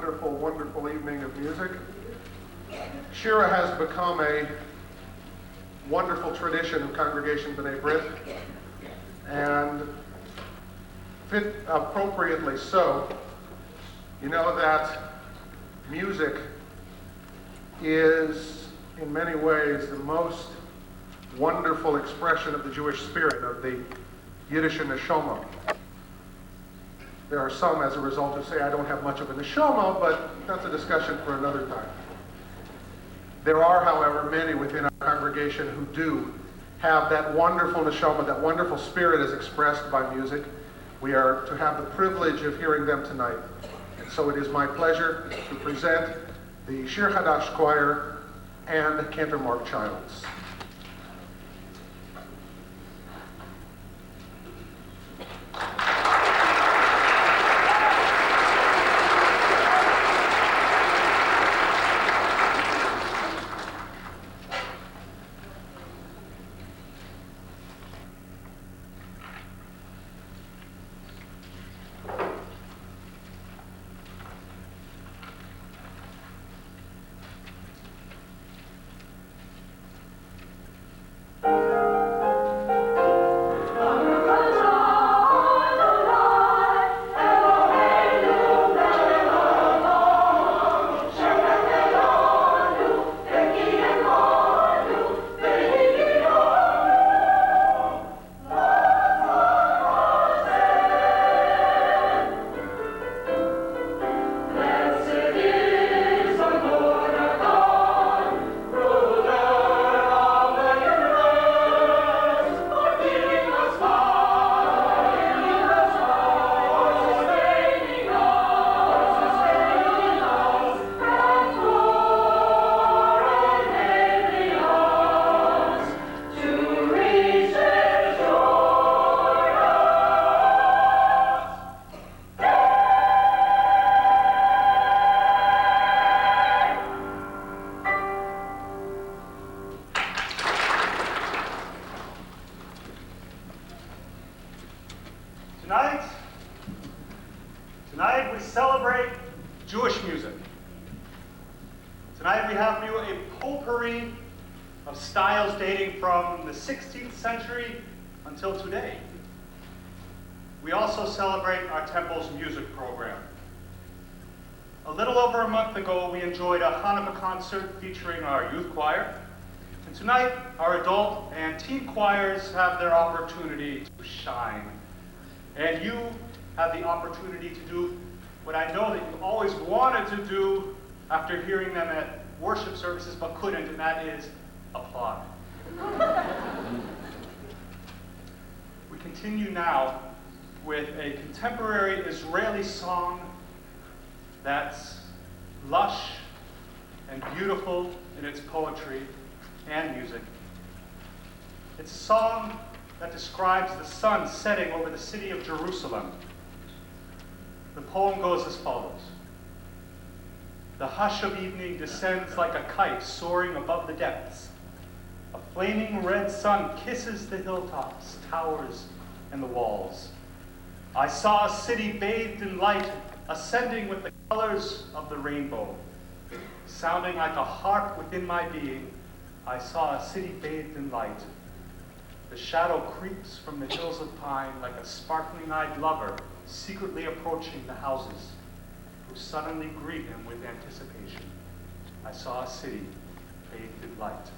wonderful, wonderful evening of music. Shira has become a wonderful tradition of Congregation B'nai B'rith, and fit appropriately so. You know that music is, in many ways, the most wonderful expression of the Jewish spirit, of the Yiddish neshama. There are some, as a result, who say I don't have much of a neshama, but that's a discussion for another time. There are, however, many within our congregation who do have that wonderful neshama, that wonderful spirit as expressed by music. We are to have the privilege of hearing them tonight. And so it is my pleasure to present the Shir Hadash Choir and Cantor Mark Childs. Tonight we celebrate Jewish music. Tonight we have for you a potpourri of styles dating from the 16th century until today. We also celebrate our temple's music program. A little over a month ago, we enjoyed a Hanukkah concert featuring our youth choir. And tonight, our adult and teen choirs have their opportunity to shine. And you have the opportunity to do what I know that you always wanted to do after hearing them at worship services but couldn't, and that is applaud. We continue now with a contemporary Israeli song that's lush and beautiful in its poetry and music. It's a song that describes the sun setting over the city of Jerusalem. The poem goes as follows. The hush of evening descends like a kite soaring above the depths. A flaming red sun kisses the hilltops, towers, and the walls. I saw a city bathed in light, ascending with the colors of the rainbow. Sounding like a harp within my being, I saw a city bathed in light. The shadow creeps from the hills of pine like a sparkling-eyed lover secretly approaching the houses, who suddenly greet him with anticipation. I saw a city bathed in light.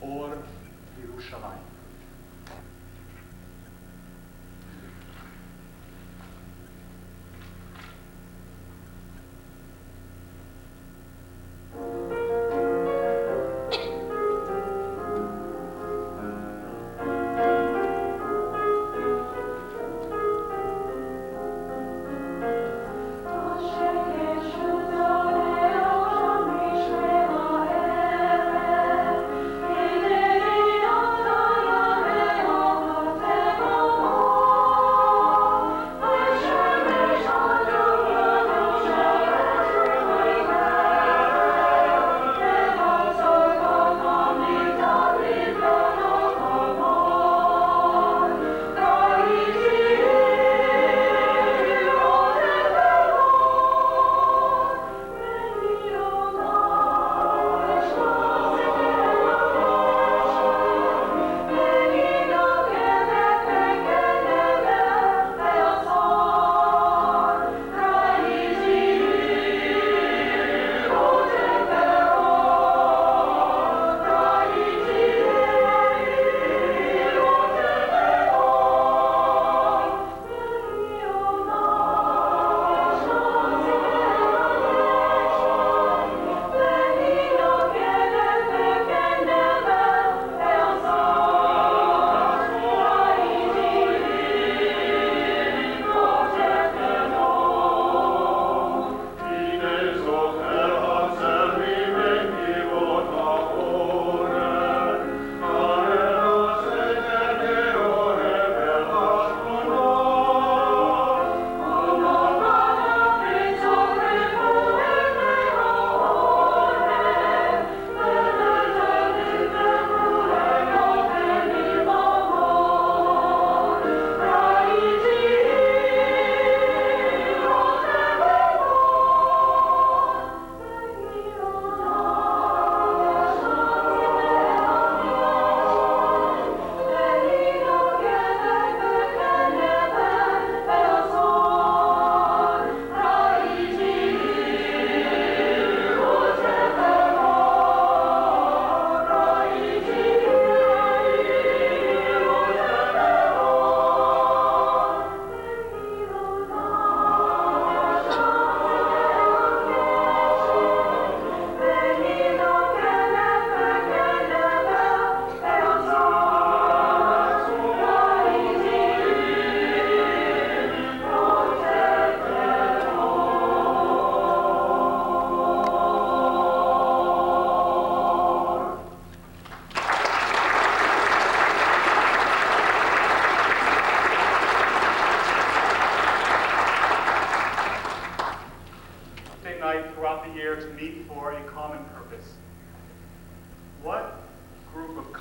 Or Yerushalayim. Shira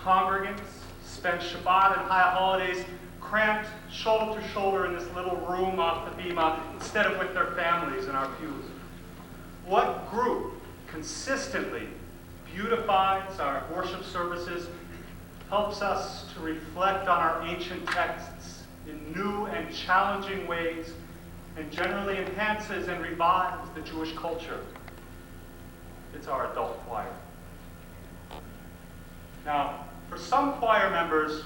congregants spend Shabbat and high holidays cramped shoulder to shoulder in this little room off the bima instead of with their families in our pews? What group consistently beautifies our worship services, helps us to reflect on our ancient texts in new and challenging ways, and generally enhances and revives the Jewish culture? It's our adult choir. Now, for some choir members,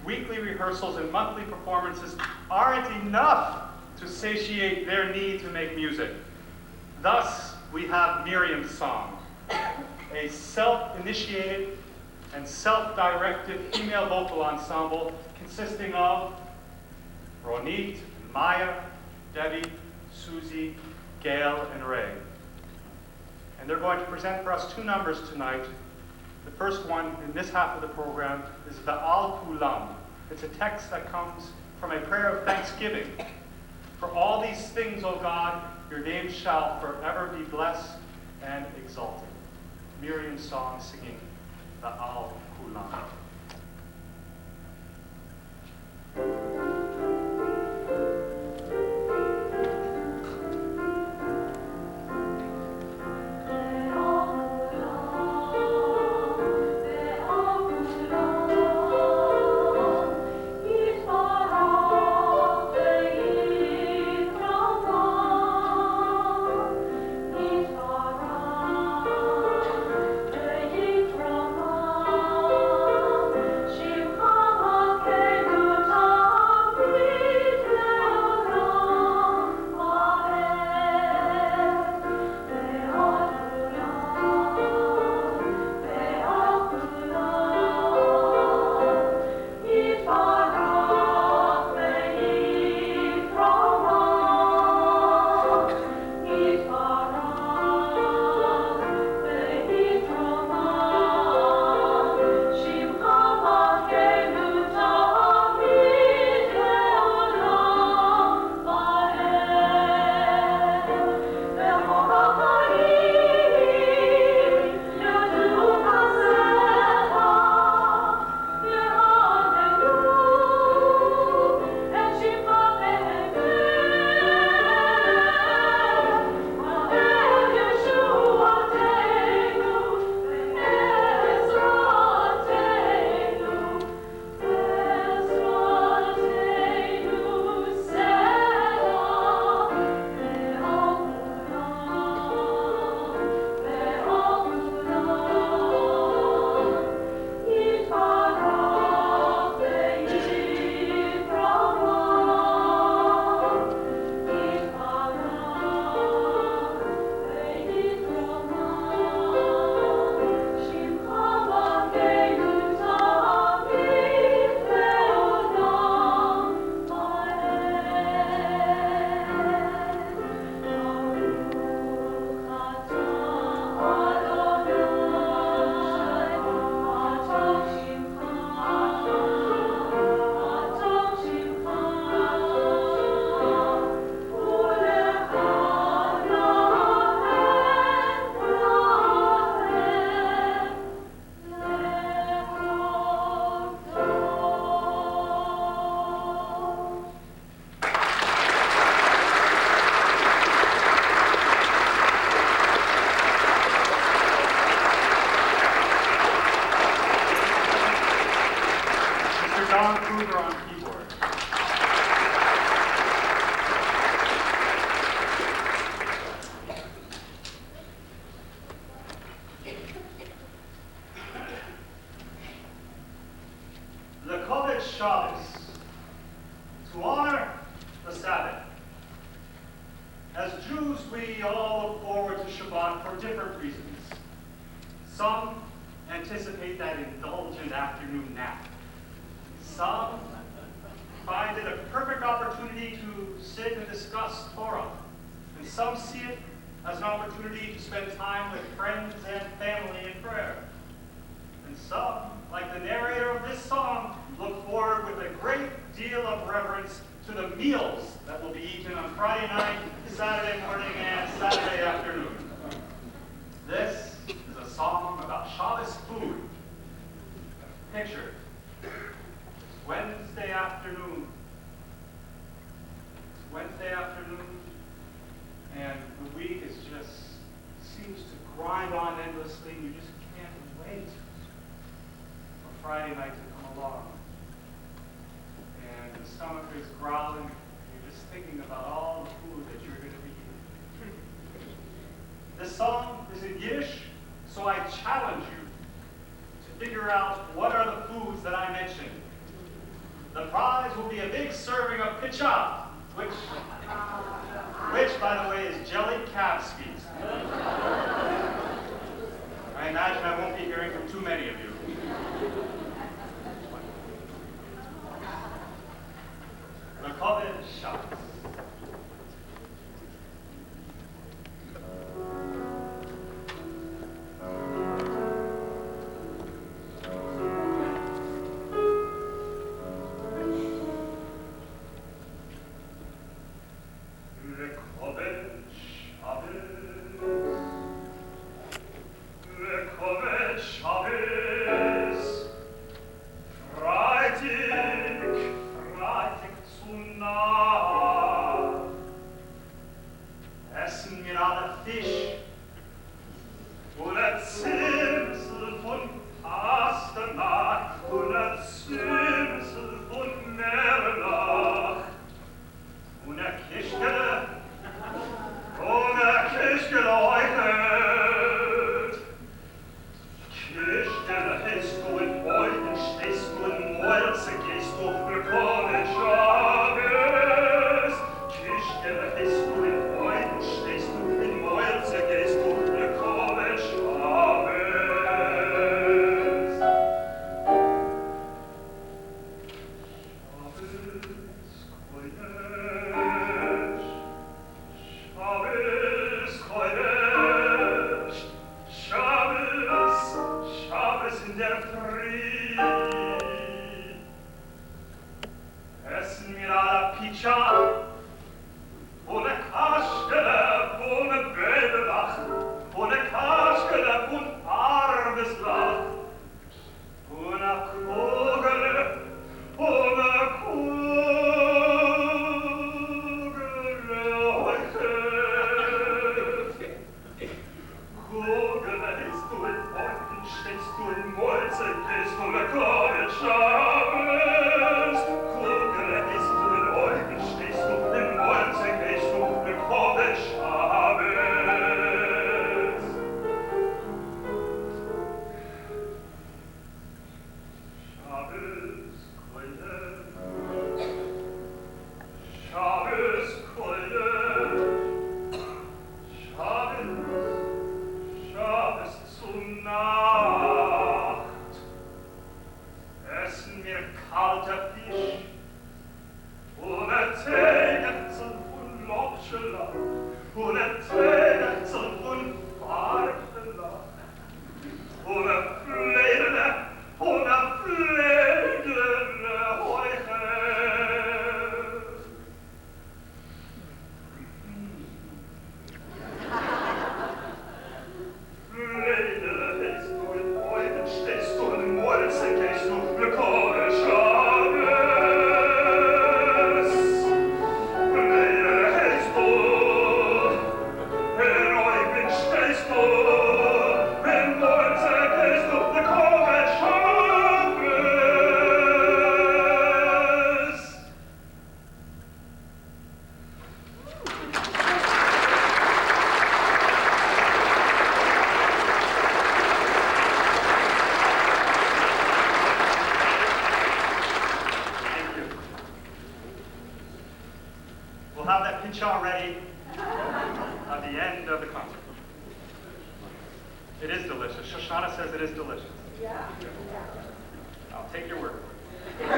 weekly rehearsals and monthly performances aren't enough to satiate their need to make music. Thus, we have Miriam's Song, a self-initiated and self-directed female vocal ensemble consisting of Ronit, Maya, Debbie, Susie, Gail, and Ray. And they're going to present for us two numbers tonight. The first one in this half of the program is the Al Kulam. It's a text that comes from a prayer of thanksgiving. For all these things, O God, your name shall forever be blessed and exalted. Miriam's Song singing the Al Kulam. picture. It's Wednesday afternoon. It's Wednesday afternoon, and the week is just seems to grind on endlessly, and you just can't wait for Friday night to come along. And the stomach is growling, and you're just thinking about all the food that you're going to be eating. This song is in Yiddish, so I challenge you to figure out what are the foods that I mentioned. The prize will be a big serving of pitcha, which, by the way, is jellied calf's feet. I imagine I won't be hearing from too many of you. The COVID shots. Ready at the end of the concert. It is delicious. Shoshana says it is delicious. Yeah. I'll take your word for it.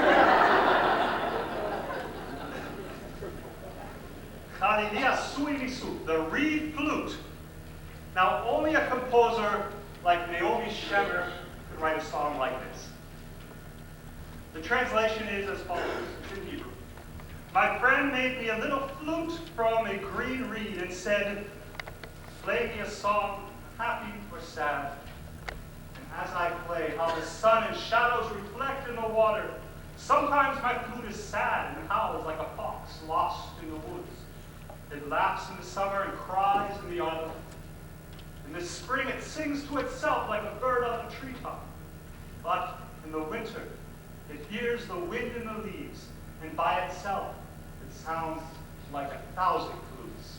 Chalilia Suilisu, the reed flute. Now, only a composer like Naomi Shemer could write a song like this. The translation is as follows. It's in Hebrew. My friend made me a little flute from a green reed and said, play me a song, happy or sad. And as I play, how the sun and shadows reflect in the water. Sometimes my flute is sad and howls like a fox lost in the woods. It laughs in the summer and cries in the autumn. In the spring it sings to itself like a bird on a treetop. But in the winter it hears the wind in the leaves, and by itself it sounds like 1,000 flutes.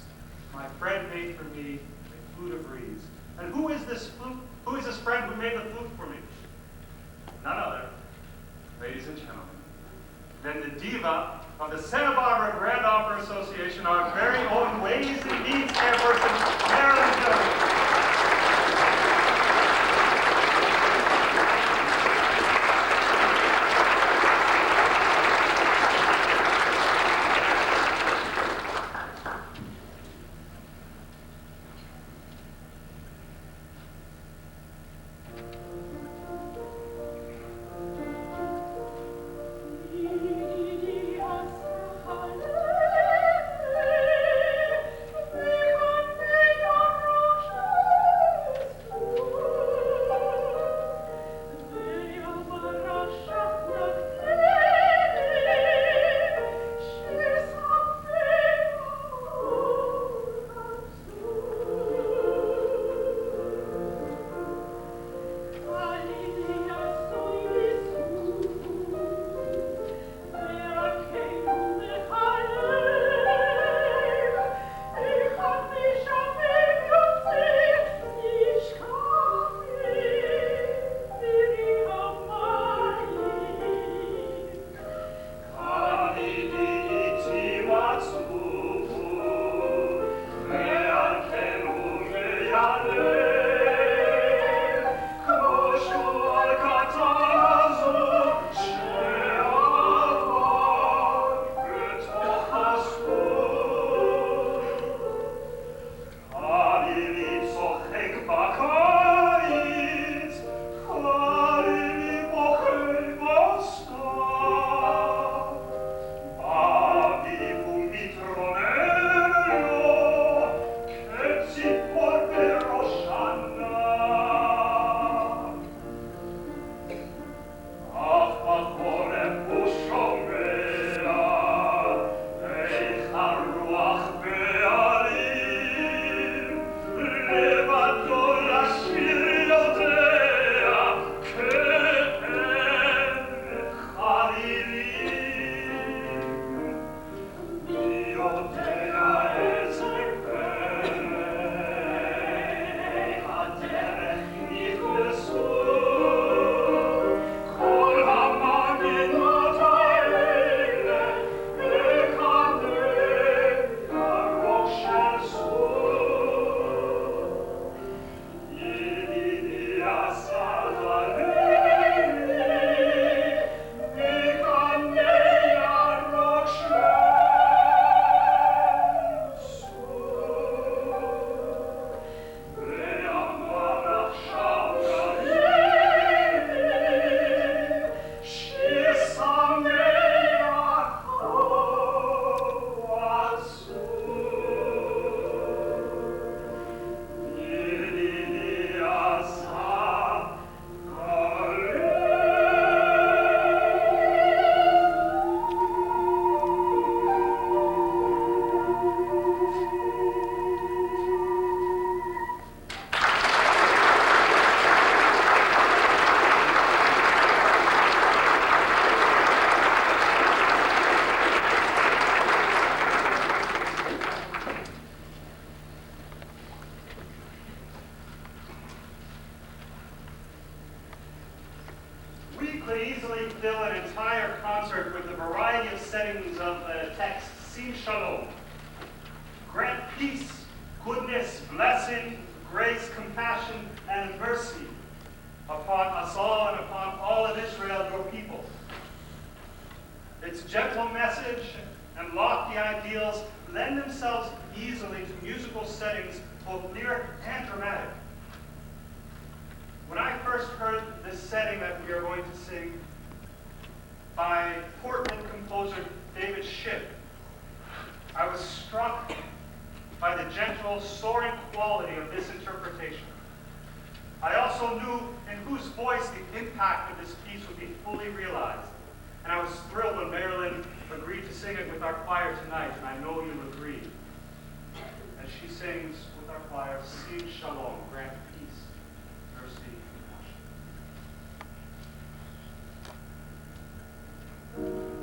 My friend made for me a flute of reeds. And who is this flute? Who is this friend who made the flute for me? None other, ladies and gentlemen, than the diva of the Santa Barbara Grand Opera Association, our very own ways and needs chairperson, Marilyn Jones. Fill an entire concert with the variety of settings of the text, Sim Shalom. Grant peace, goodness, blessing, grace, compassion, and mercy upon us all and upon all of Israel, your people. Its gentle message and lofty ideals lend themselves easily to musical settings, both lyric and dramatic. When I first heard this setting that we are going to sing by Portland composer David Schiff, I was struck by the gentle, soaring quality of this interpretation. I also knew in whose voice the impact of this piece would be fully realized. And I was thrilled when Marilyn agreed to sing it with our choir tonight, and I know you'll agree. As she sings with our choir, Sing Shalom, grant peace, mercy, and compassion.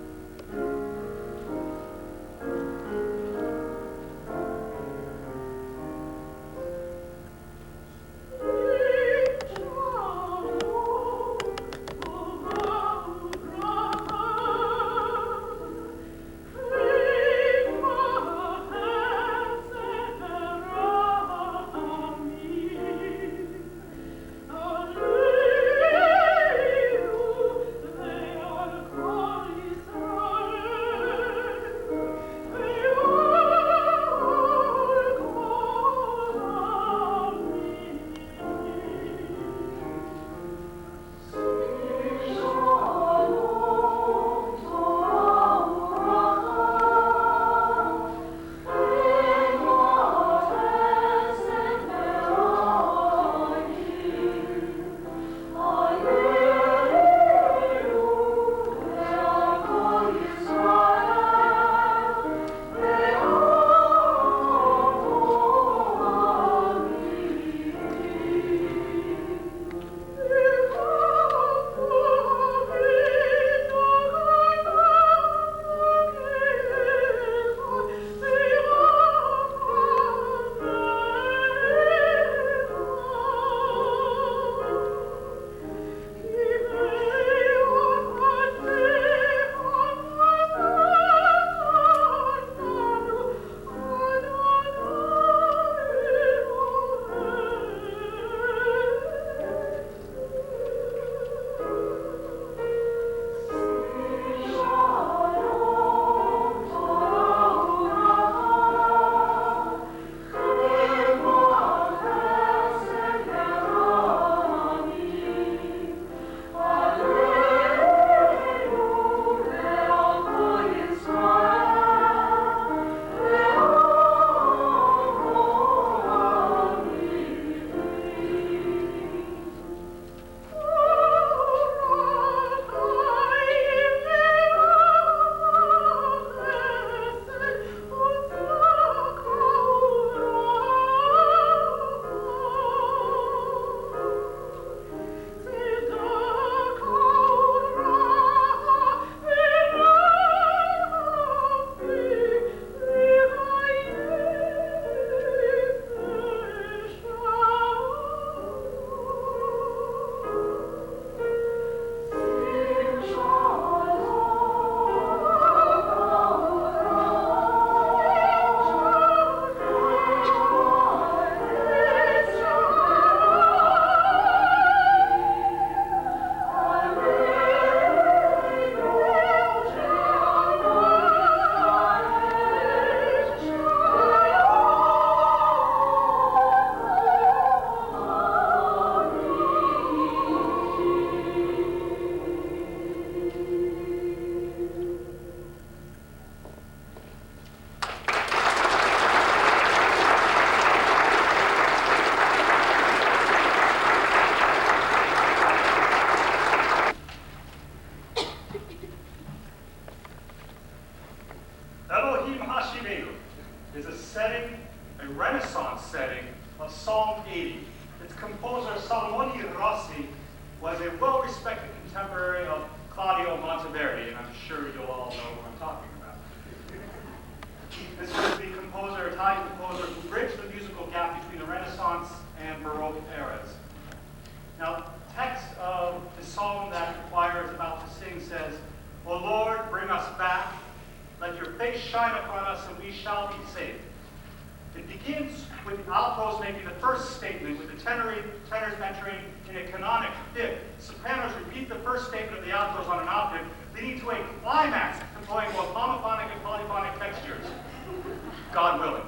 is a setting, a Renaissance setting of Psalm 80. Its composer, Salomone Rossi, was a well-respected contemporary of Claudio Monteverdi, and I'm sure you'll all know who I'm talking about. This was the composer, Italian composer, who bridged the musical gap between the Renaissance and Baroque eras. Now, the text of the psalm that the choir is about to sing says, "O Lord, bring us back. Let your face shine upon us, and we shall be saved." It begins with the altos making the first statement, with the tenors entering in a canonic fifth. Sopranos repeat the first statement of the altos on an octave, leading to a climax employing both homophonic and polyphonic textures. God willing.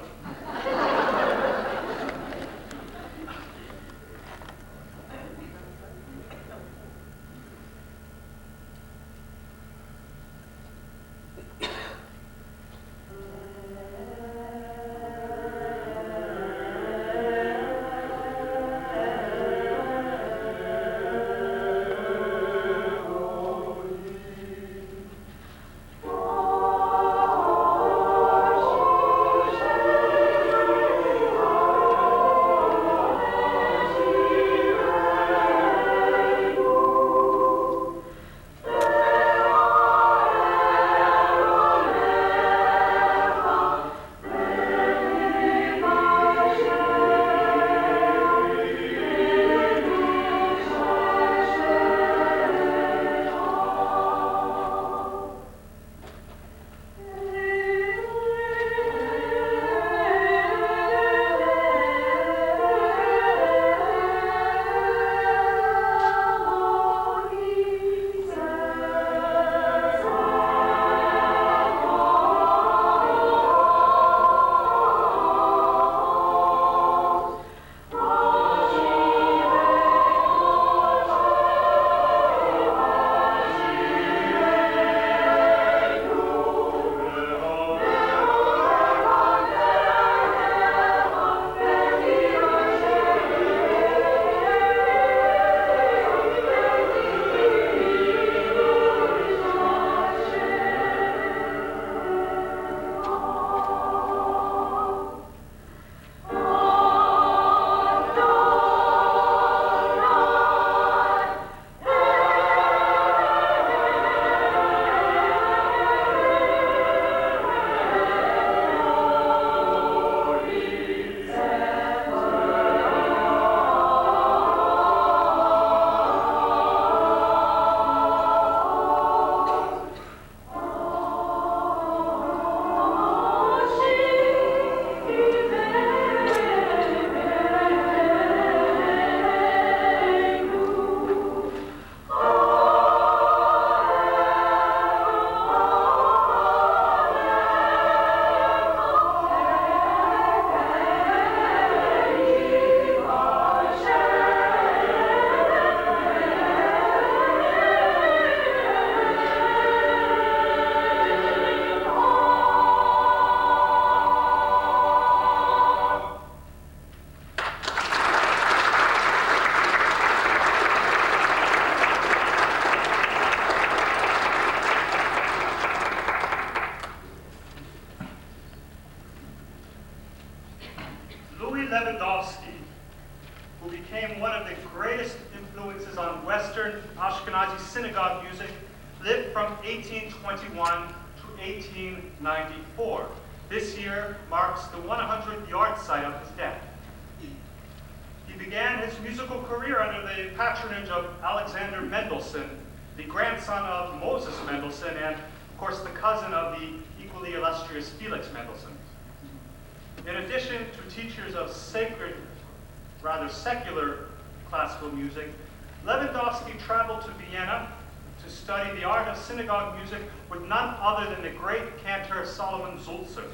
Ashkenazi synagogue music, lived from 1821 to 1894. This year marks the 100th yard site of his death. He began his musical career under the patronage of Alexander Mendelssohn, the grandson of Moses Mendelssohn, and of course the cousin of the equally illustrious Felix Mendelssohn. In addition to teachers of secular classical music, Lewandowski traveled to Vienna to study the art of synagogue music with none other than the great cantor Solomon Zulzer.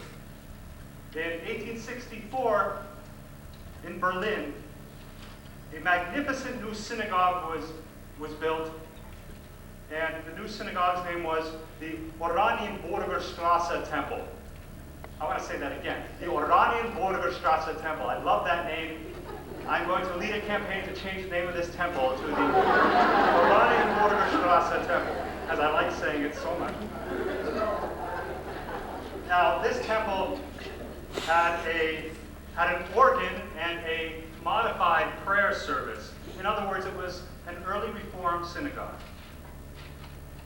In 1864, in Berlin, a magnificent new synagogue was built, and the new synagogue's name was the Oranienburger Strasse Temple. I want to say that again, the Oranienburger Strasse Temple. I love that name. I'm going to lead a campaign to change the name of this temple to the Oranienburger Strasse Temple, as I like saying it so much. Now, this temple had an organ and a modified prayer service. In other words, it was an early Reformed synagogue.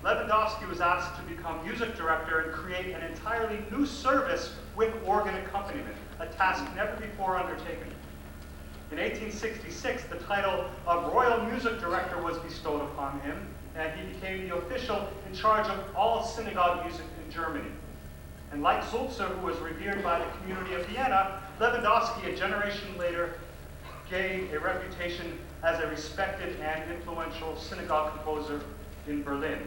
Lewandowski was asked to become music director and create an entirely new service with organ accompaniment, a task never before undertaken. In 1866, the title of Royal Music Director was bestowed upon him, and he became the official in charge of all synagogue music in Germany. And like Zulzer, who was revered by the community of Vienna, Lewandowski, a generation later, gained a reputation as a respected and influential synagogue composer in Berlin.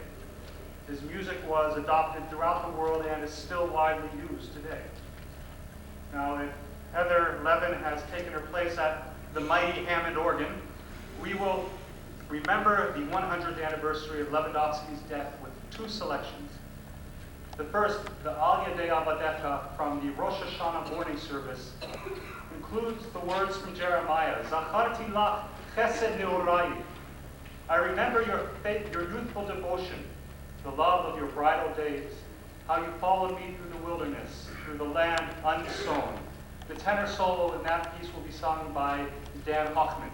His music was adopted throughout the world and is still widely used today. Now, if Heather Levin has taken her place at the mighty Hammond organ, we will remember the 100th anniversary of Lewandowski's death with two selections. The first, the Alia de Abadeka from the Rosh Hashanah morning service, includes the words from Jeremiah, Zacharti lach chesed neorai. I remember your faith, your youthful devotion, the love of your bridal days, how you followed me through the wilderness, through the land unsown. The tenor solo in that piece will be sung by Dan Hochman.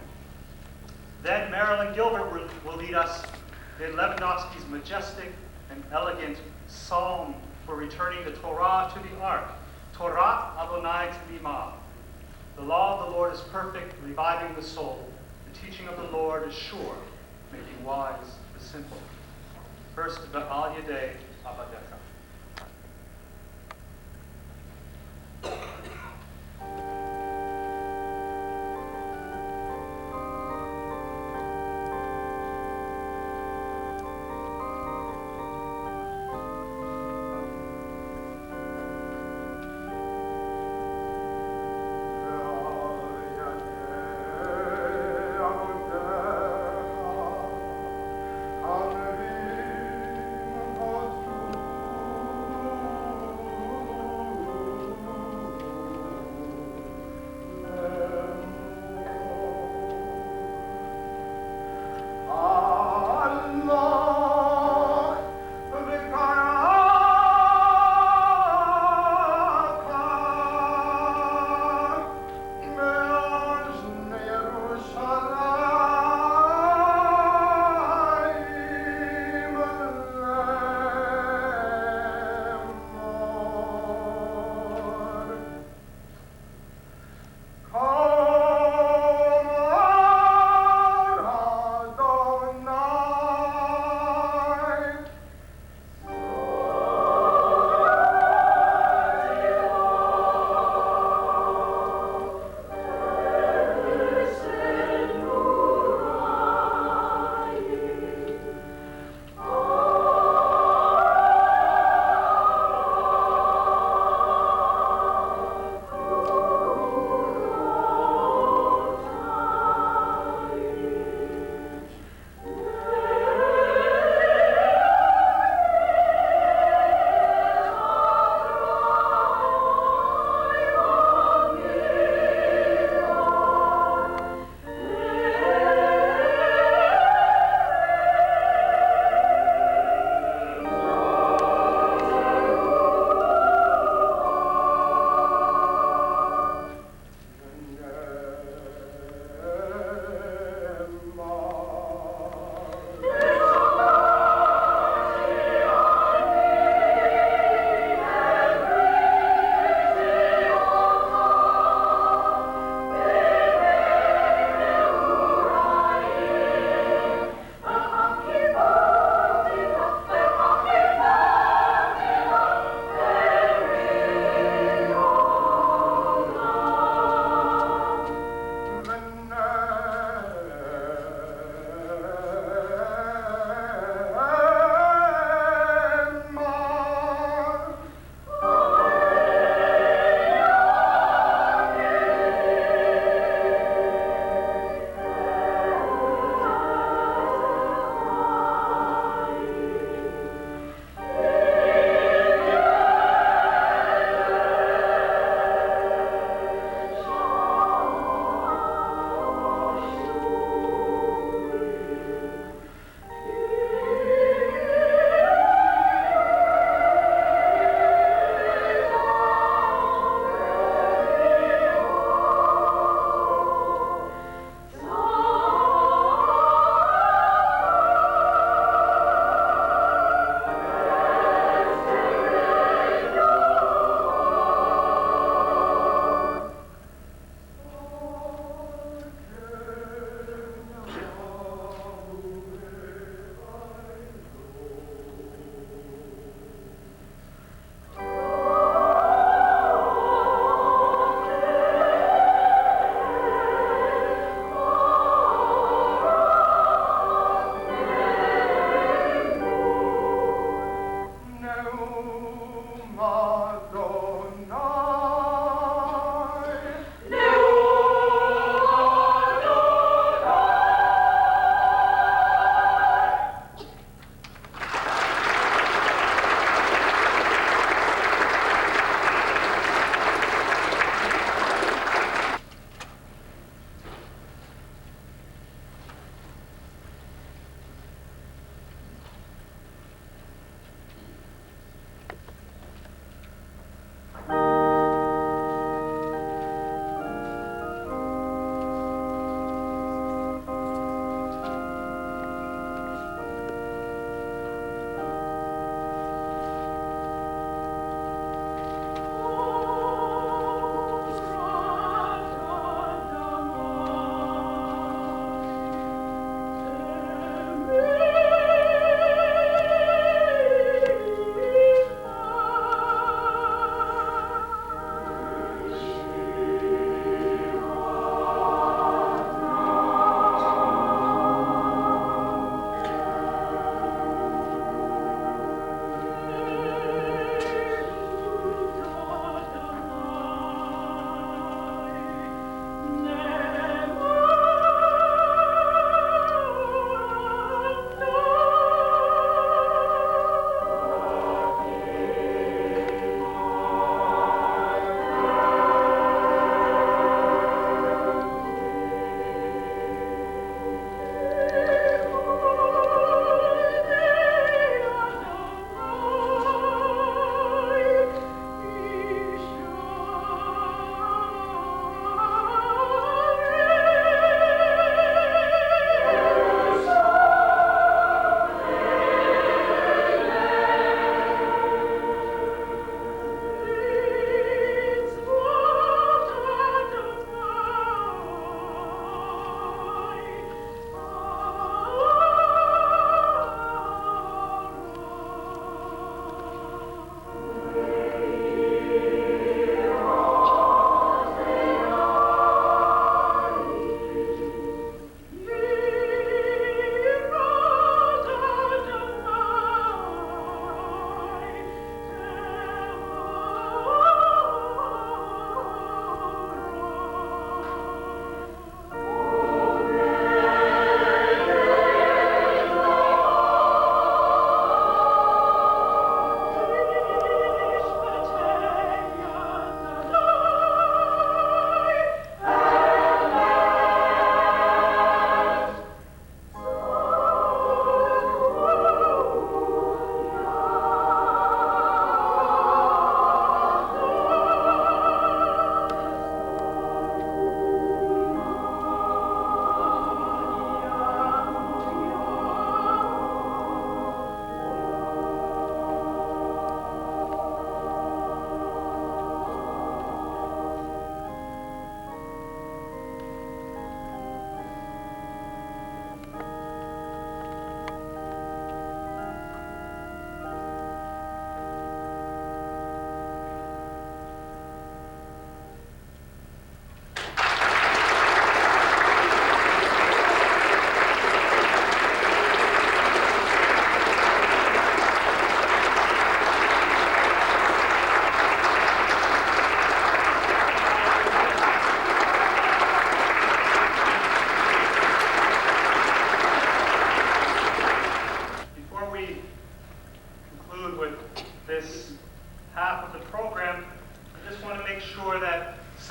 Then Marilyn Gilbert will lead us in Lewandowski's majestic and elegant psalm for returning the Torah to the ark. Torah Adonai T'mimah. The law of the Lord is perfect, reviving the soul. The teaching of the Lord is sure, making wise the simple. First, the Al Yadei Abadeka.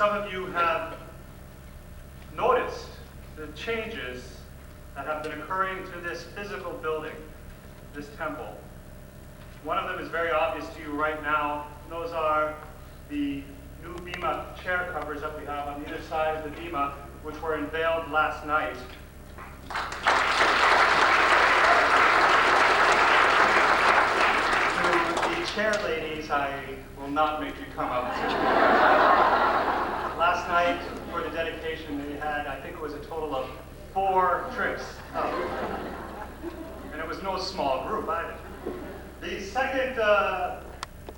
some of you have noticed the changes that have been occurring to this physical building, this temple. One of them is very obvious to you right now. Those are the new bima chair covers that we have on either side of the bima, which were unveiled last night. To the chair ladies, I will not make you come up. Last night, for the dedication, they had, I think it was a total of 4 trips up. And it was no small group either. The second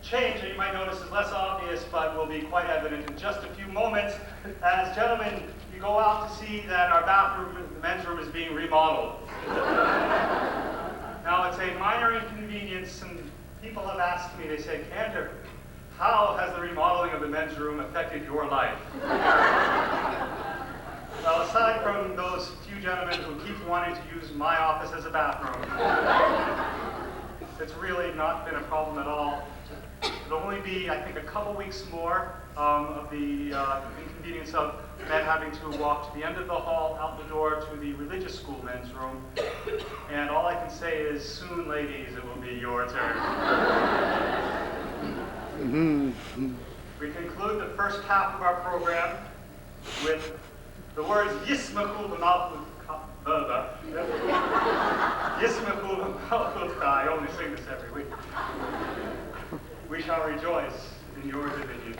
change that you might notice is less obvious, but will be quite evident in just a few moments. As gentlemen, you go out to see that our bathroom, the men's room, is being remodeled. Now, it's a minor inconvenience, and people have asked me, they say, Cantor, how has the remodeling of the men's room affected your life? Well, aside from those few gentlemen who keep wanting to use my office as a bathroom, it's really not been a problem at all. It'll only be, I think, a couple weeks more of the inconvenience of men having to walk to the end of the hall, out the door to the religious school men's room. And all I can say is, soon, ladies, it will be your turn. We conclude the first half of our program with the words Yismachu b'malchut Yismachu b'malchut. I only sing this every week. We shall rejoice in your dominion.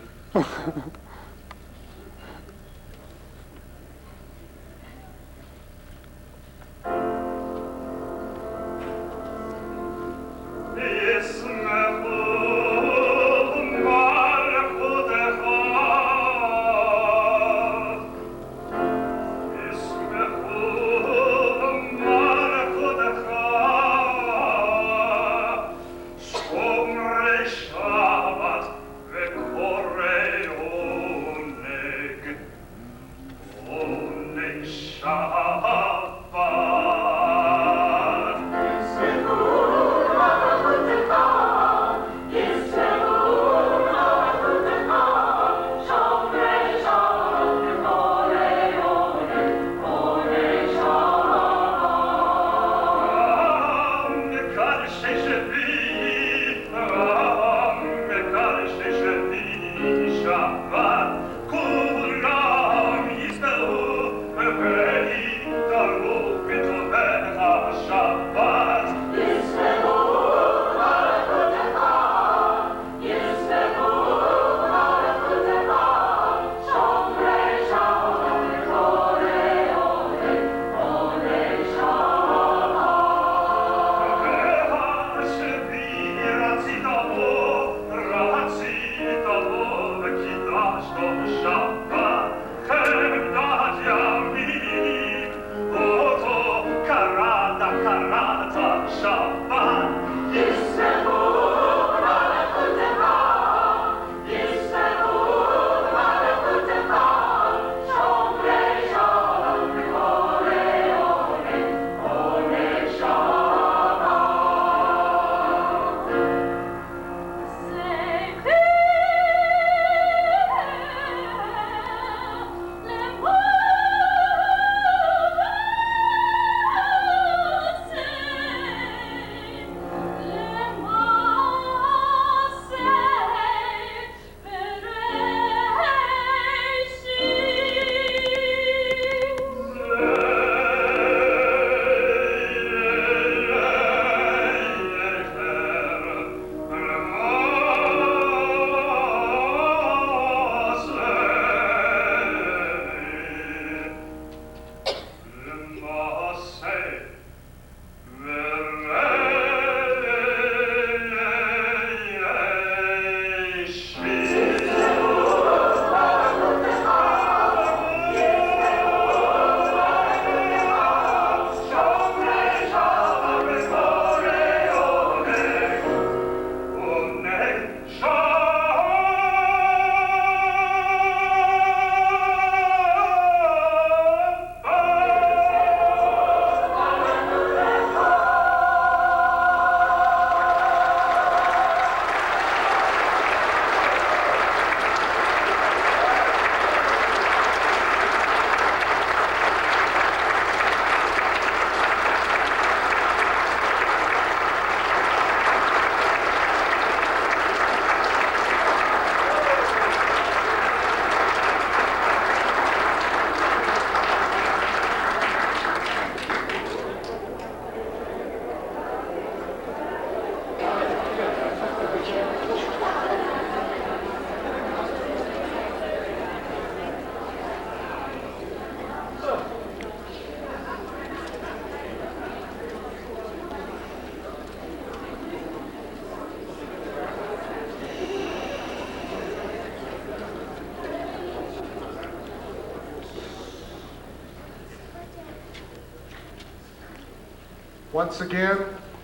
Once again,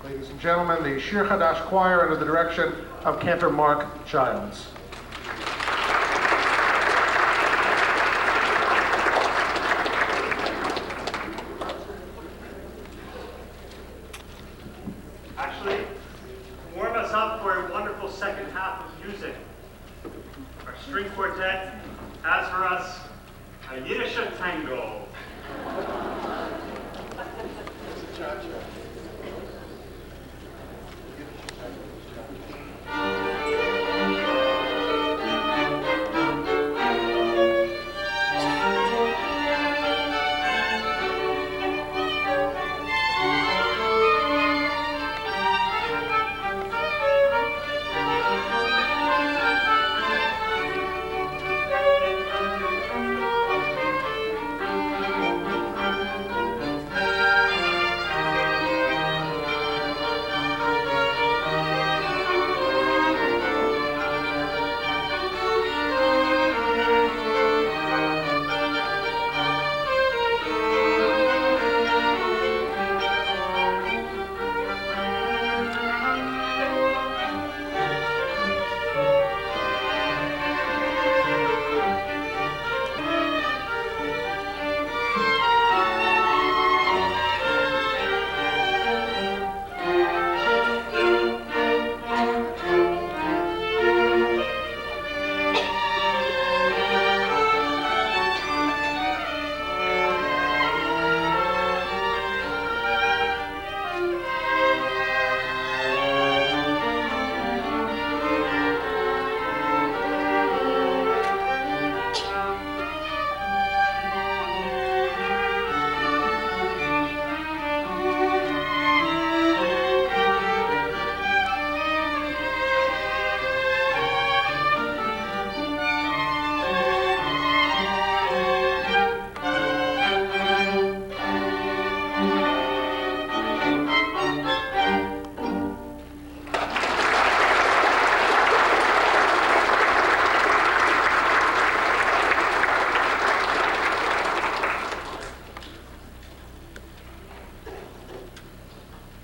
ladies and gentlemen, the Shira Choir under the direction of Cantor Mark Childs. Actually, to warm us up for a wonderful second half of music, our string quartet has for us a Yiddish tango.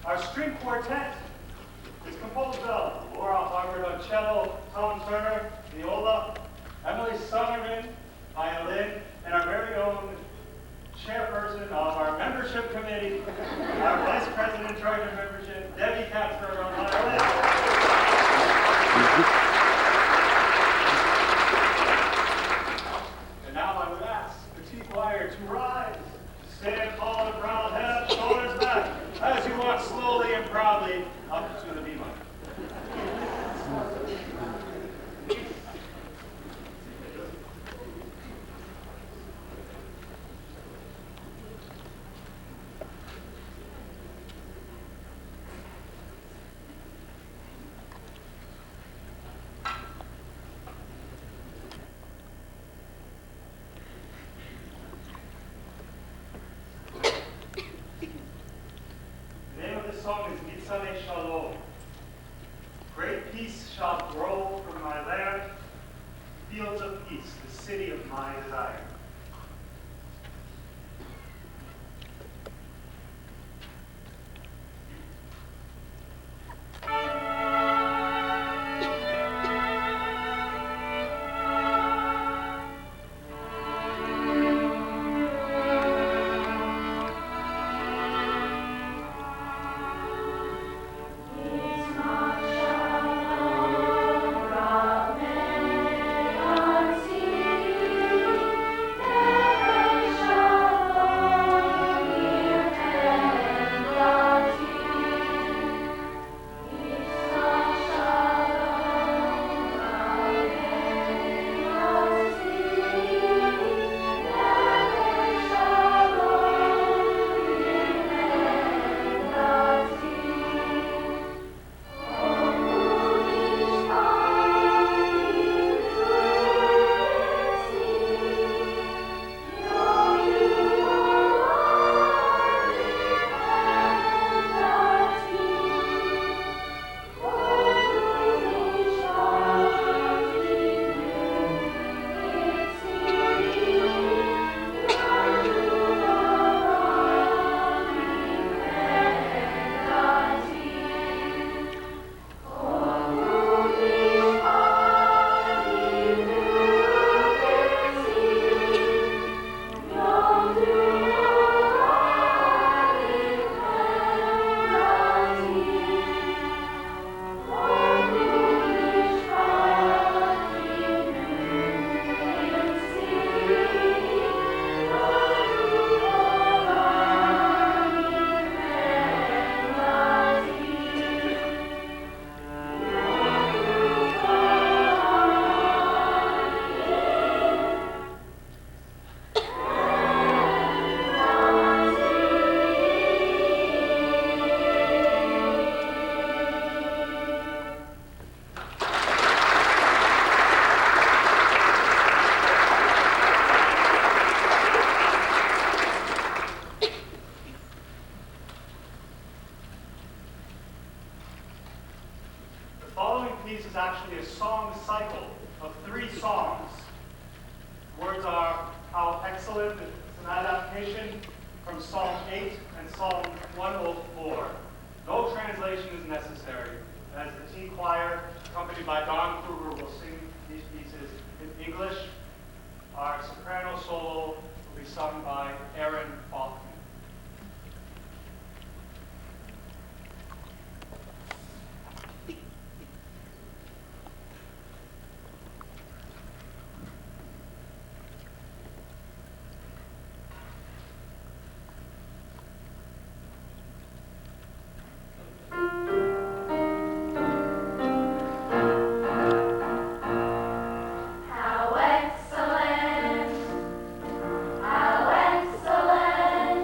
Our string quartet is composed of Laura Harvard on cello, Tom Turner, viola, Emily Summerman, violin, and our very own chairperson of our membership committee, our vice president in charge of membership, Debbie Katzberg on violin. And now I would ask the tea choir to rise, stand tall and proud, head up, shoulders back, as you walk slowly and proudly up to the bema. The name of the song is Nitzane Shalom. Great peace shall grow from my land, fields of peace, the city of my desire. It's piece is actually a song cycle of 3 songs. Words are how excellent. It's an adaptation from Psalm 8 and Psalm 104. No translation is necessary, as the teen choir, accompanied by Don Kruger, will sing these pieces in English. Our soprano solo will be sung by Aaron Faulkner. How excellent, how excellent.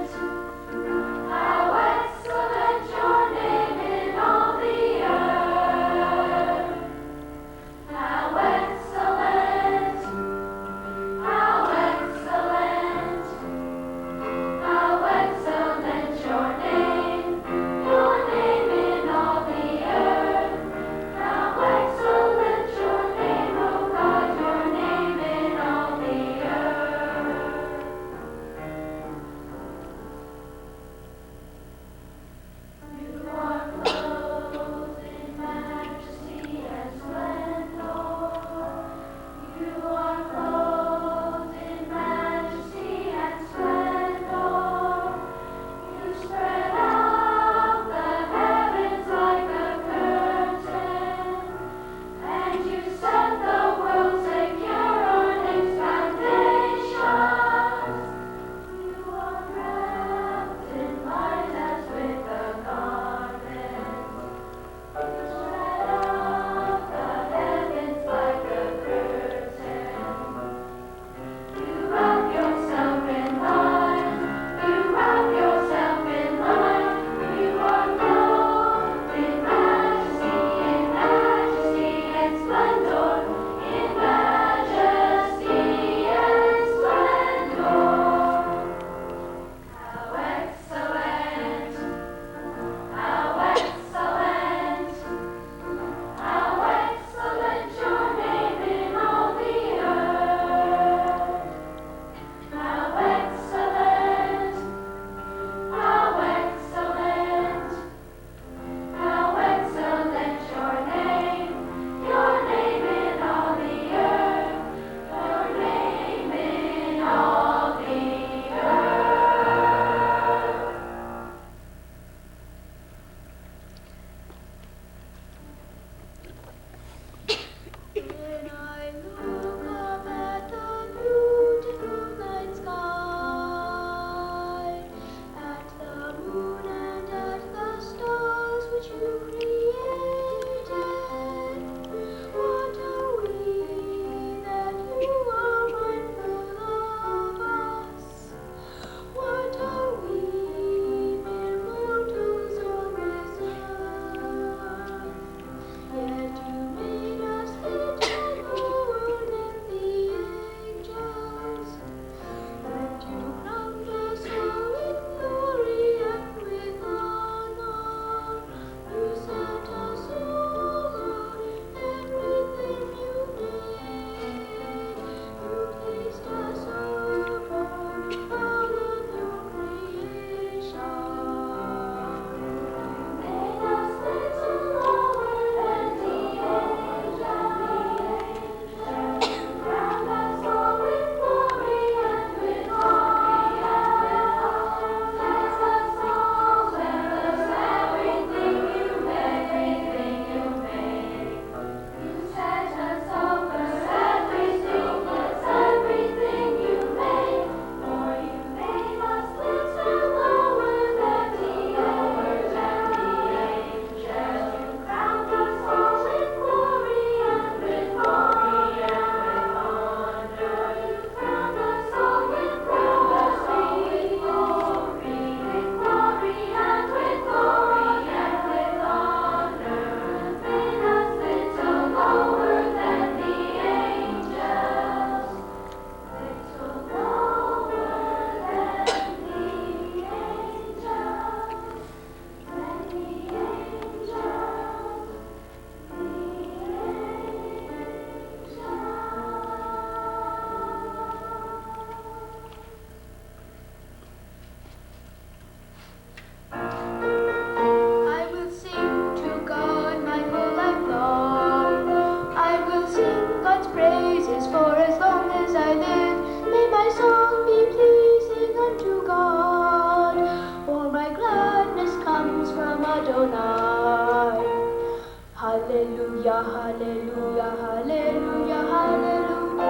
hallelujah, hallelujah, hallelujah.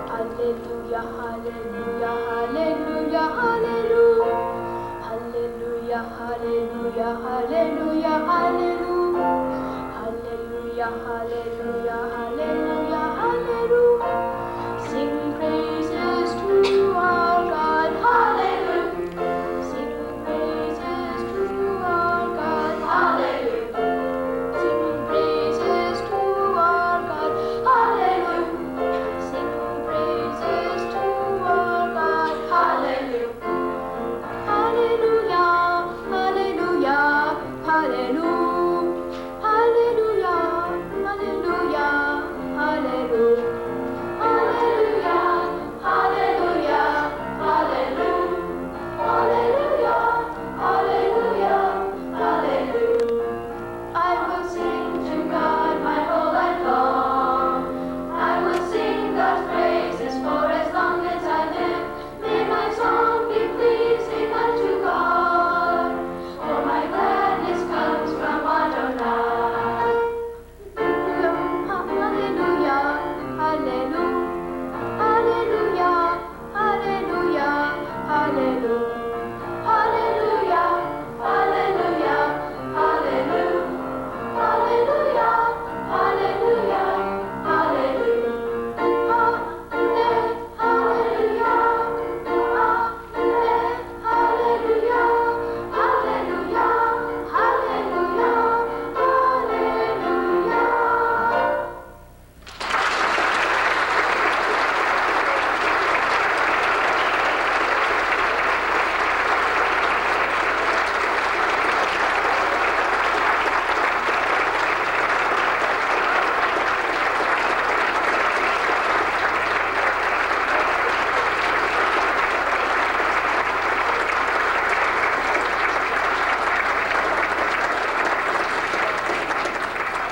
Hallelujah, hallelujah, hallelujah, hallelujah. Hallelujah, hallelujah, hallelujah, hallelujah. Hallelujah, hallelujah, hallelujah, hallelujah. Sing praises to our God, hallelujah. Sing praises to our God, hallelujah. Sing praises to our God, hallelujah. Sing praises to our God, hallelujah. Hallelujah, hallelujah, hallelujah. Hallelujah, hallelujah, hallelujah. Hallelujah, hallelujah, hallelujah. Hallelujah, hallelujah, hallelujah. I will sing to God my whole life long. I will sing God's praises for as long as I live. May my song be pleasing unto God, for my gladness comes from Adonai. Hallelujah, hallelujah, hallelujah, hallelujah, hallelujah. Hallelujah, hallelujah, hallelujah. Hallelujah, hallelujah, hallelujah. Hallelujah, hallelujah, hallelujah, hallelujah, hallelujah.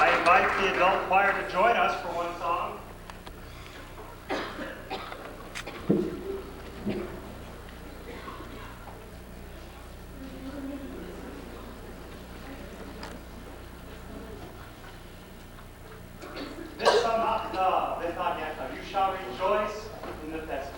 I invite the adult choir to join us for one song. V'samachta v'chagecha. You shall rejoice in the festival.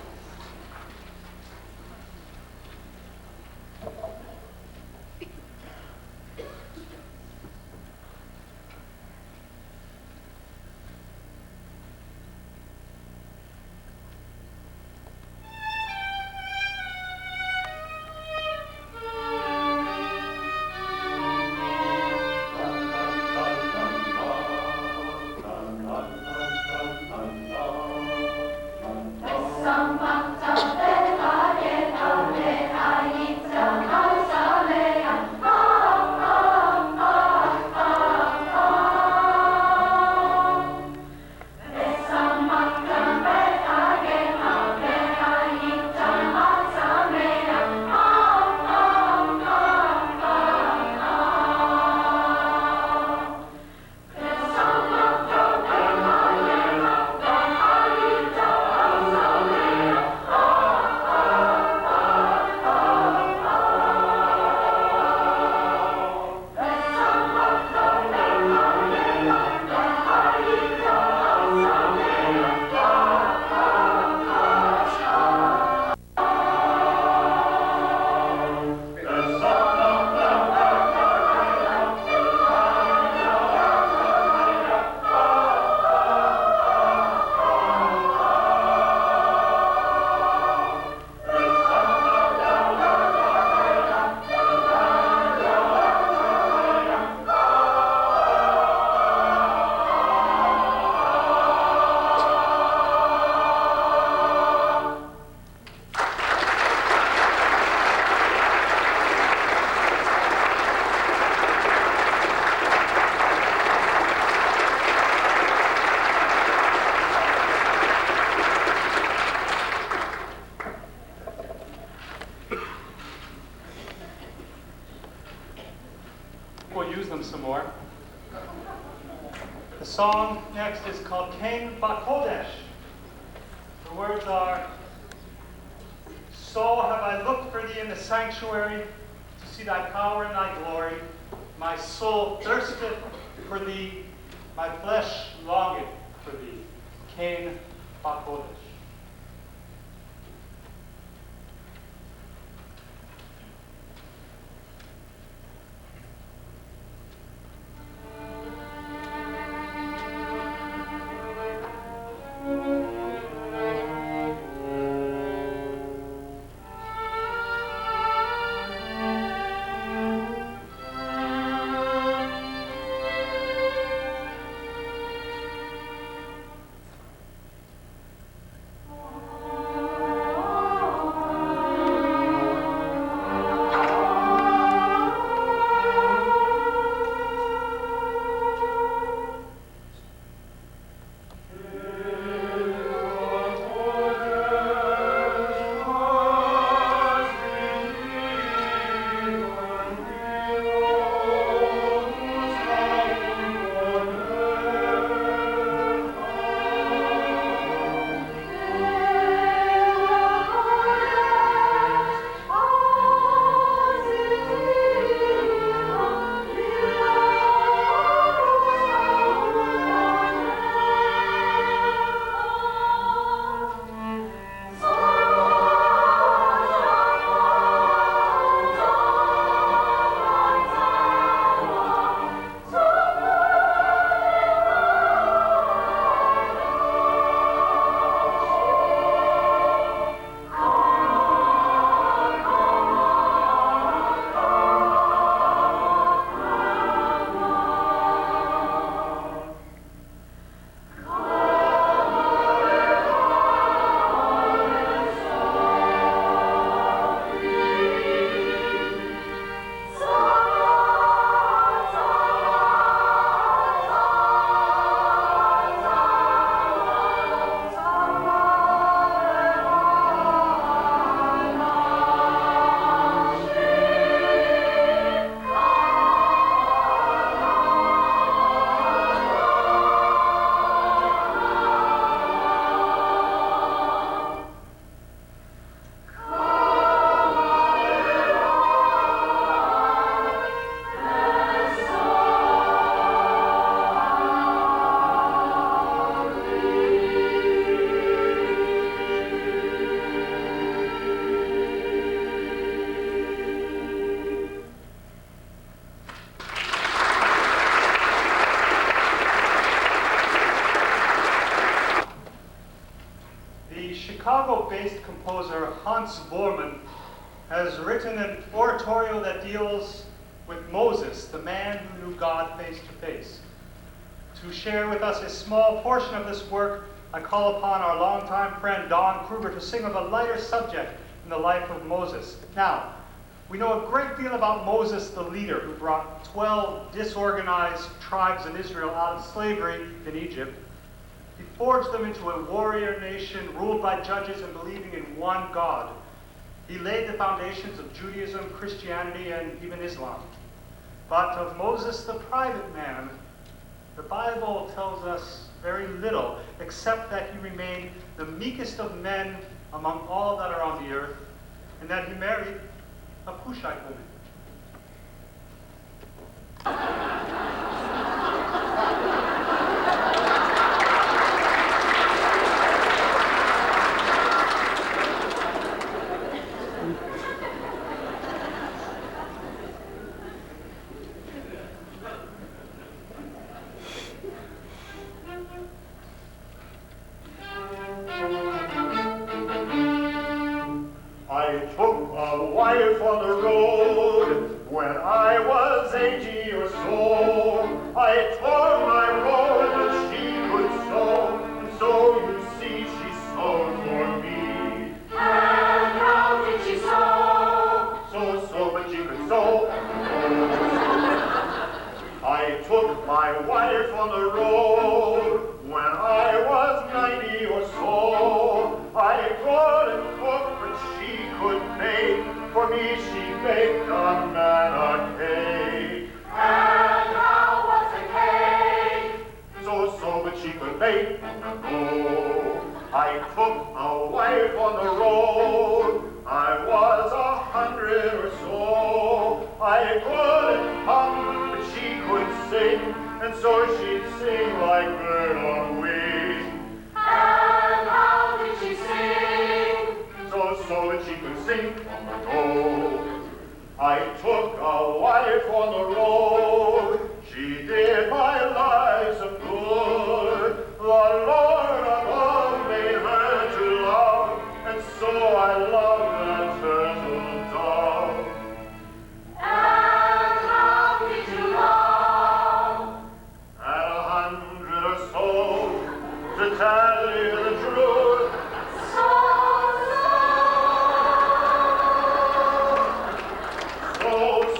We'll use them some more. The song next is called Kain Bakodesh. The words are, so have I looked for thee in the sanctuary to see thy power and thy glory. My soul thirsteth for thee, My flesh longeth for thee, Cain HaKodesh. Chicago-based composer Hans Bormann has written an oratorio that deals with Moses, the man who knew God face to face. To share with us a small portion of this work, I call upon our longtime friend Don Kruger to sing of a lighter subject in the life of Moses. Now, we know a great deal about Moses, the leader who brought 12 disorganized tribes in Israel out of slavery in Egypt. He forged them into a warrior nation ruled by judges and believing in one God. He laid the foundations of Judaism, Christianity, and even Islam. But of Moses, the private man, the Bible tells us very little, except that he remained the meekest of men among all that are on the earth, and that he married a Cushite woman. I took a wife on the road when I was 8 years old. I tore my robe that she could sew, and so you see she sewed for me. And how did she sew? So, but she could sew. I took my wife on the road when I was 90 or so. I couldn't cook, but she could bake. For me, she baked a manna cake. And how was the cake? So, but she could bake. Oh, I took a wife on the road. I was 100 or so. I couldn't hum, but she could sing, and so she'd sing like bird on wing. And how did she sing? So that she could sing on the go. I took a wife on the road. She did my life some good. The Lord above made her to love, and so I love that turtle dove. And how did you love? At 100 or so, to tell you the truth.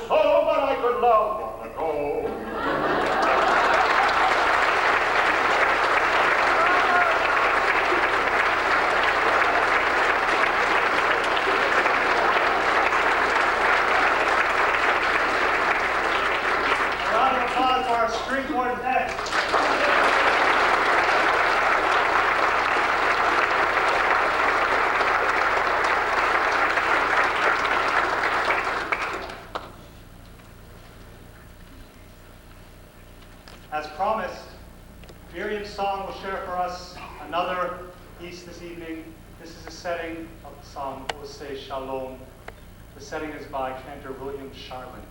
So, but I could love on the go. A round of applause for our string quartet. As promised, Miriam's song will share for us another piece this evening. This is a setting of the song Ose Shalom. The setting is by cantor William Sharman.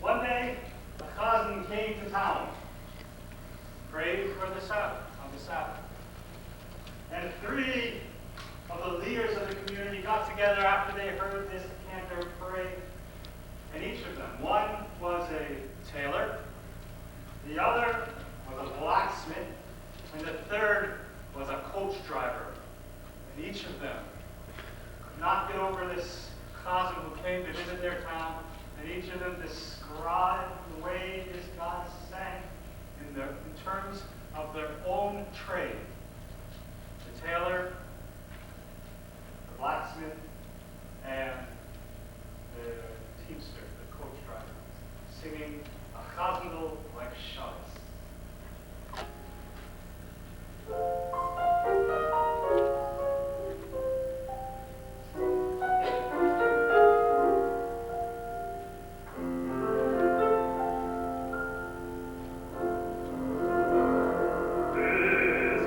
One day, a cousin came to town, prayed for the Sabbath, on the Sabbath. And 3 of the leaders of the community got together after they heard this cantor pray. And each of them, one was a tailor, the other was a blacksmith, and the third was a coach driver. And each of them could not get over this cousin who came to visit their town, and each of them described the way this God sang in terms of their own trade. The tailor, the blacksmith, and the teamster, the coach driver, singing a chazandal like Shabbos. This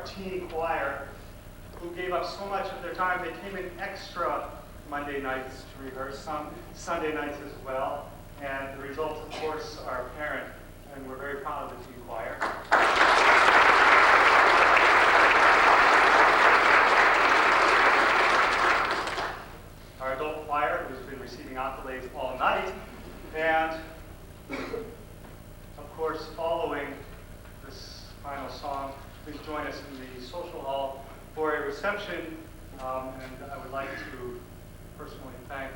teen choir who gave up so much of their time. They came in extra Monday nights to rehearse, some Sunday nights as well. And the results, of course, are apparent, and we're very proud of the teen choir. Our adult choir, who's been receiving accolades all night, and of course, following this final song, please join us in the social hall for a reception. And I would like to personally thank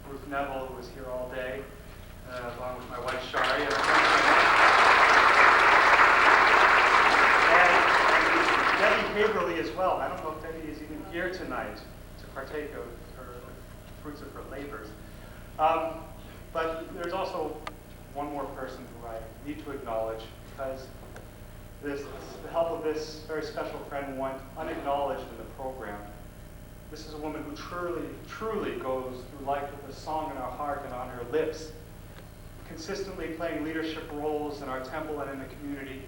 Ruth Neville, who was here all day, along with my wife, Shira, and Debbie Haverly as well. I don't know if Debbie is even here tonight to partake of her fruits of her labors. But there's also one more person who I need to acknowledge, because the help of this very special friend went unacknowledged in the program. This is a woman who truly goes through life with a song in her heart and on her lips, consistently playing leadership roles in our temple and in the community.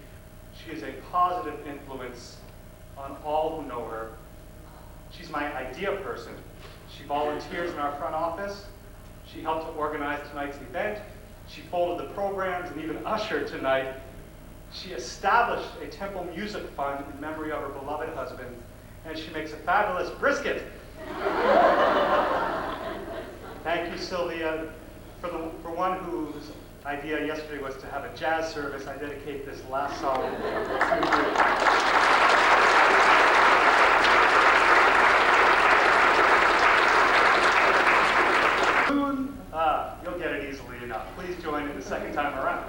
She is a positive influence on all who know her. She's my idea person. She volunteers in our front office. She helped to organize tonight's event. She folded the programs and even ushered tonight. She established a temple music fund in memory of her beloved husband. and she makes a fabulous brisket. Thank you, Sylvia. For one whose idea yesterday was to have a jazz service, I dedicate this last song to you. You'll get it easily enough. Please join in the second time around.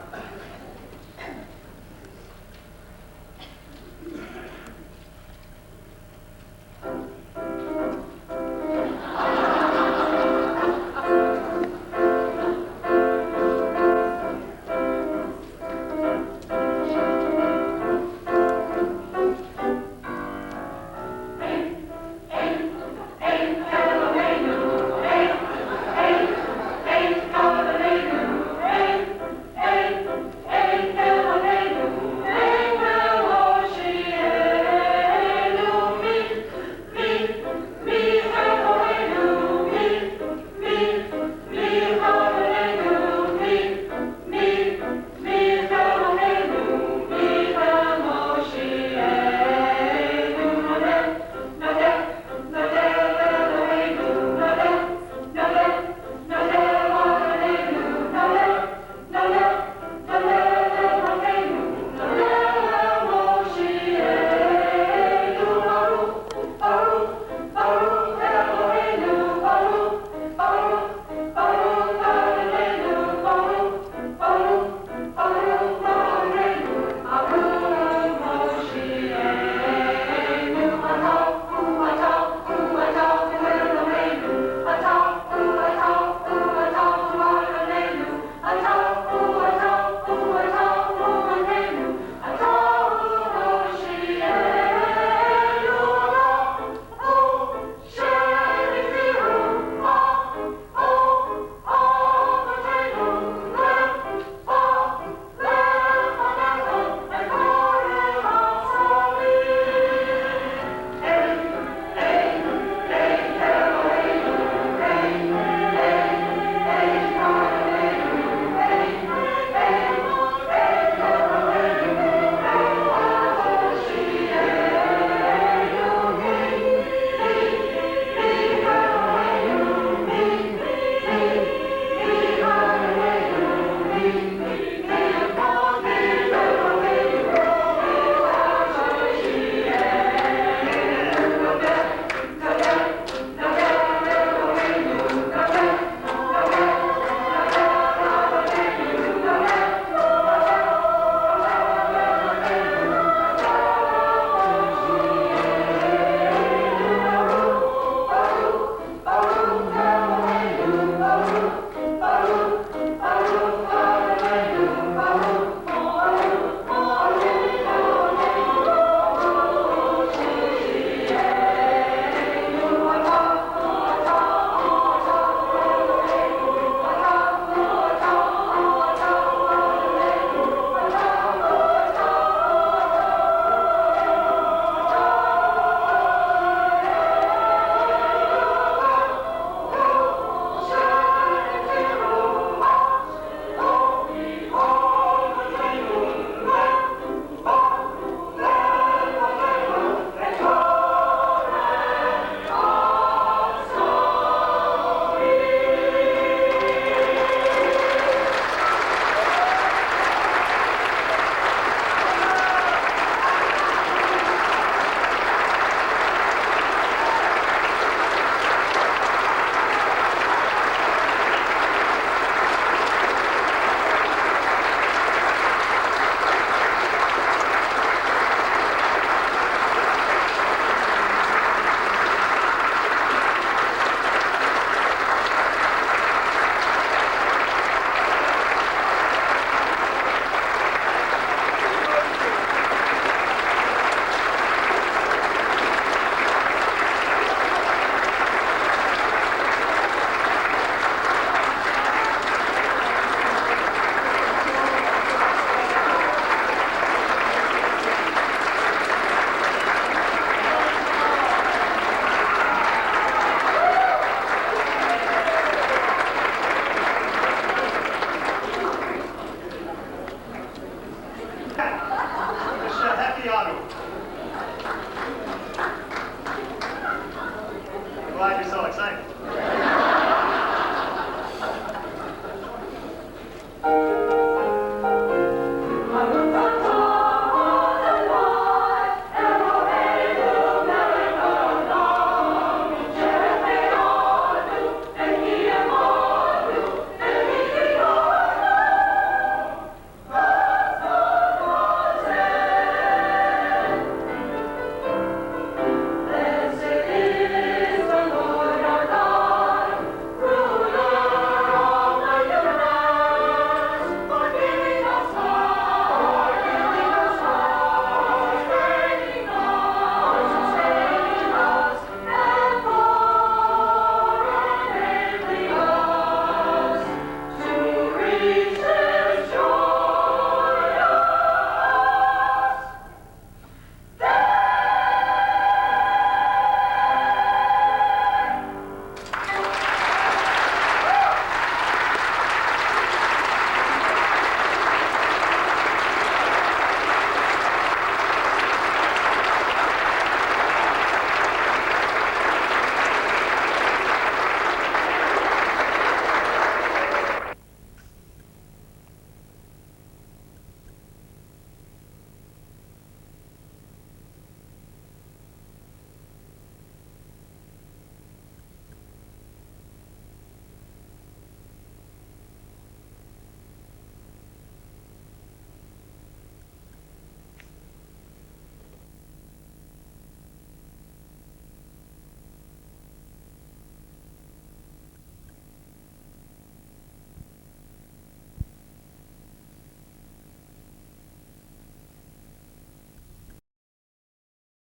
glad you're so excited.